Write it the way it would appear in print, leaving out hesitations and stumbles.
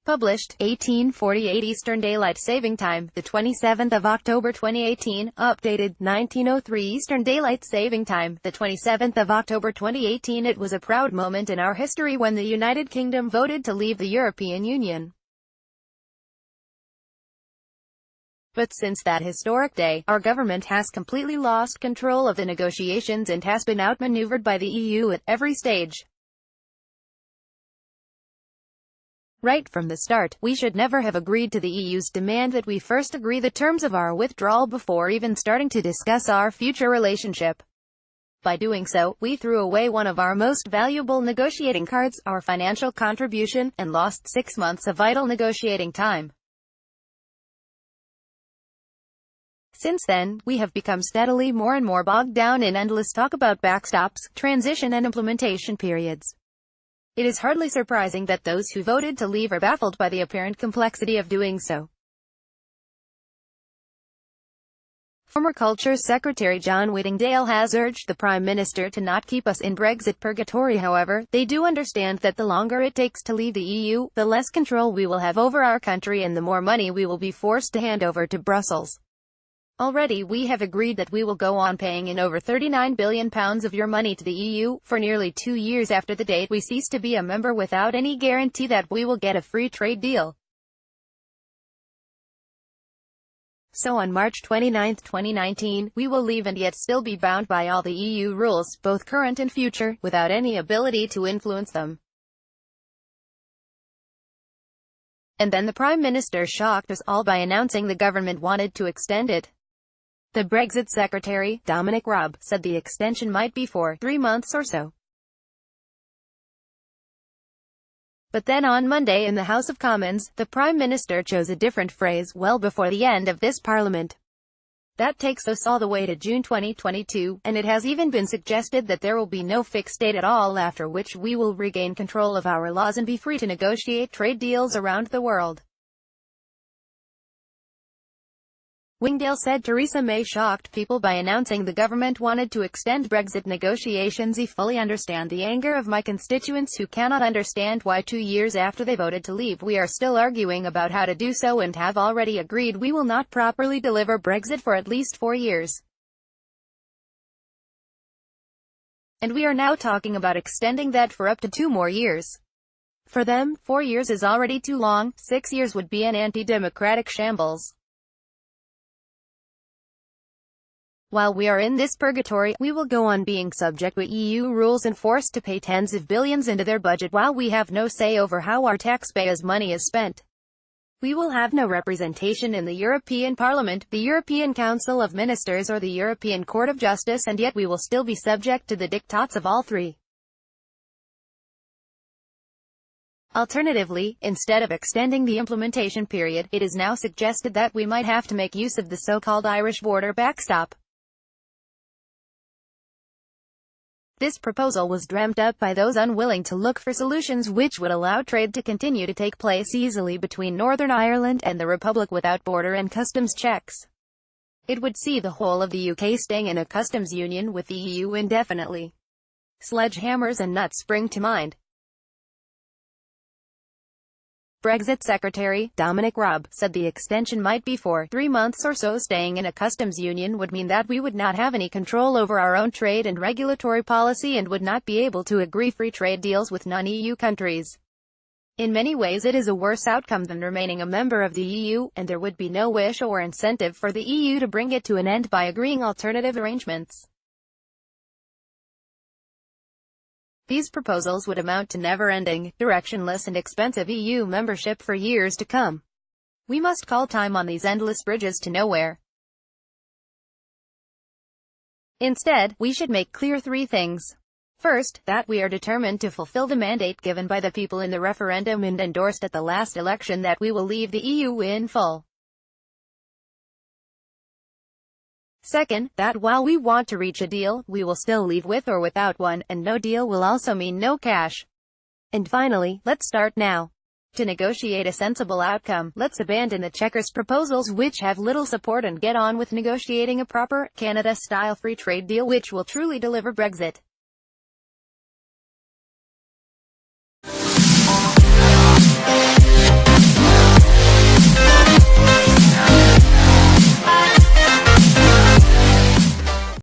Published 1848 Eastern Daylight Saving Time, the 27th of October 2018. Updated 1903 Eastern Daylight Saving Time, the 27th of October 2018. It was a proud moment in our history when the United Kingdom voted to leave the European Union. But since that historic day, our government has completely lost control of the negotiations and has been outmaneuvered by the EU at every stage. Right from the start, we should never have agreed to the EU's demand that we first agree the terms of our withdrawal before even starting to discuss our future relationship. By doing so, we threw away one of our most valuable negotiating cards, our financial contribution, and lost 6 months of vital negotiating time. Since then, we have become steadily more and more bogged down in endless talk about backstops, transition and implementation periods. It is hardly surprising that those who voted to leave are baffled by the apparent complexity of doing so. Former Culture Secretary John Whittingdale has urged the Prime Minister to not keep us in Brexit Purgatory. However, they do understand that the longer it takes to leave the EU, the less control we will have over our country and the more money we will be forced to hand over to Brussels. Already we have agreed that we will go on paying in over £39 billion of your money to the EU, for nearly 2 years after the date we cease to be a member, without any guarantee that we will get a free trade deal. So on March 29, 2019, we will leave and yet still be bound by all the EU rules, both current and future, without any ability to influence them. And then the Prime Minister shocked us all by announcing the government wanted to extend it. The Brexit Secretary, Dominic Raab, said the extension might be for 3 months or so. But then on Monday in the House of Commons, the Prime Minister chose a different phrase, well before the end of this Parliament. That takes us all the way to June 2022, and it has even been suggested that there will be no fixed date at all, after which we will regain control of our laws and be free to negotiate trade deals around the world. Whittingdale said Theresa May shocked people by announcing the government wanted to extend Brexit negotiations. I fully understand the anger of my constituents who cannot understand why 2 years after they voted to leave we are still arguing about how to do so, and have already agreed we will not properly deliver Brexit for at least 4 years. And we are now talking about extending that for up to 2 more years. For them, 4 years is already too long, 6 years would be an anti-democratic shambles. While we are in this purgatory, we will go on being subject to EU rules and forced to pay tens of billions into their budget while we have no say over how our taxpayers' money is spent. We will have no representation in the European Parliament, the European Council of Ministers or the European Court of Justice, and yet we will still be subject to the diktats of all three. Alternatively, instead of extending the implementation period, it is now suggested that we might have to make use of the so-called Irish border backstop. This proposal was dreamt up by those unwilling to look for solutions which would allow trade to continue to take place easily between Northern Ireland and the Republic without border and customs checks. It would see the whole of the UK staying in a customs union with the EU indefinitely. Sledgehammers and nuts spring to mind. Brexit Secretary, Dominic Raab, said the extension might be for 3 months or so. Staying in a customs union would mean that we would not have any control over our own trade and regulatory policy and would not be able to agree free trade deals with non-EU countries. In many ways it is a worse outcome than remaining a member of the EU, and there would be no wish or incentive for the EU to bring it to an end by agreeing alternative arrangements. These proposals would amount to never-ending, directionless and expensive EU membership for years to come. We must call time on these endless bridges to nowhere. Instead, we should make clear 3 things. First, that we are determined to fulfill the mandate given by the people in the referendum and endorsed at the last election, that we will leave the EU in full. Second, that while we want to reach a deal, we will still leave with or without one, and no deal will also mean no cash. And finally, let's start now. To negotiate a sensible outcome, let's abandon the Chequers proposals which have little support and get on with negotiating a proper, Canada-style free trade deal which will truly deliver Brexit.